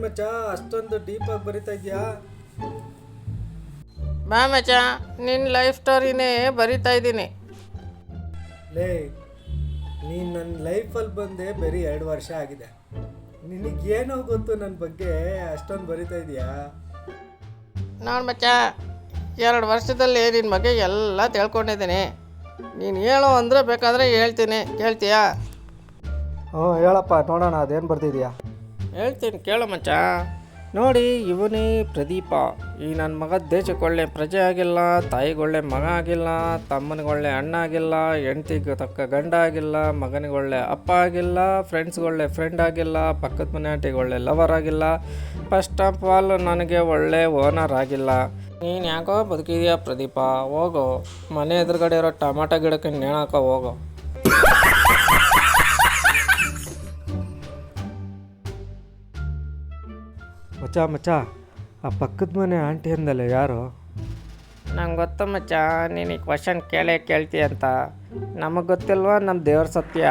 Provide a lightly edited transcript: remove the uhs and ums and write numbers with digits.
ಮಚ್ಚ ಅಷ್ಟೊಂದು ಡೀಪಾಗಿ ಬರಿತಾ ಇದೆಯಾ? ಬಾ ಮಚ್ಚ, ನಿನ್ನ ಲೈಫ್ ಸ್ಟೋರಿನೇ ಬರಿತಾ ಇದ್ದೀನಿ. ಲೇ, ನೀನು ನನ್ನ ಲೈಫಲ್ಲಿ ಬಂದೆ ಬರೀ 2 ವರ್ಷ ಆಗಿದೆ. ನಿನಗೇನೋ ಗೊತ್ತು ನನ್ನ ಬಗ್ಗೆ ಅಷ್ಟೊಂದು ಬರಿತಾ ಇದೆಯಾ? ನೋಡಿ ಮಚ್ಚ, 2 ವರ್ಷದಲ್ಲಿ ನಿನ್ನ ಬಗ್ಗೆ ಎಲ್ಲ ತಿಳ್ಕೊಂಡಿದ್ದೀನಿ. ನೀನು ಹೇಳು ಅಂದರೆ ಬೇಕಾದರೆ ಹೇಳ್ತೀನಿ, ಕೇಳ್ತೀಯಾ? ಹ್ಞೂ ಹೇಳಪ್ಪ ನೋಡೋಣ, ಅದೇನು ಬರ್ತಿದ್ಯಾ? ಹೇಳ್ತೀನಿ ಕೇಳು ಮಚ್ಚ. ನೋಡಿ, ಇವನೇ ಪ್ರದೀಪ. ಈ ನನ್ನ ಮಗ ದೇಶಕ್ಕೆ ಒಳ್ಳೆ ಪ್ರಜೆ ಆಗಿಲ್ಲ, ತಾಯಿಗೊಳ್ಳೆ ಮಗ ಆಗಿಲ್ಲ, ತಮ್ಮನಿಗೊಳ್ಳೆ ಅಣ್ಣ ಆಗಿಲ್ಲ, ಹೆಂಡ್ತಿಗೆ ತಕ್ಕ ಗಂಡ ಆಗಿಲ್ಲ, ಮಗನಿಗೊಳ್ಳೆ ಅಪ್ಪ ಆಗಿಲ್ಲ, ಫ್ರೆಂಡ್ಸ್ಗೊಳ್ಳೆ ಫ್ರೆಂಡ್ ಆಗಿಲ್ಲ, ಪಕ್ಕದ ಮನೆ ಆಂಟಿಗೊಳ್ಳೆ ಲವರ್ ಆಗಿಲ್ಲ, ಫಸ್ಟ್ ಆಫ್ ಆಲ್ ನನಗೆ ಒಳ್ಳೆ ಓನರ್ ಆಗಿಲ್ಲ. ನೀನು ಯಾಕೋ ಬದುಕಿದೆಯಾ ಪ್ರದೀಪ? ಹೋಗು, ಮನೆ ಎದುರುಗಡೆ ಇರೋ ಟಮಾಟೊ ಗಿಡಕ್ಕೆ ನೇಣಾಕೋ ಹೋಗು. ಮಚ್ಚ ಆ ಪಕ್ಕದ ಮನೆ ಆಂಟಿ ಅಂದಲ್ಲ, ಯಾರು? ನಂಗೆ ಗೊತ್ತು ಮಚ್ಚ, ನೀನು ಈ ಕ್ವಶನ್ ಕೇಳ್ತೀಯ ಅಂತ. ನಮಗೆ ಗೊತ್ತಿಲ್ವಾ ನಮ್ಮ ದೇವ್ರ ಸತ್ಯ?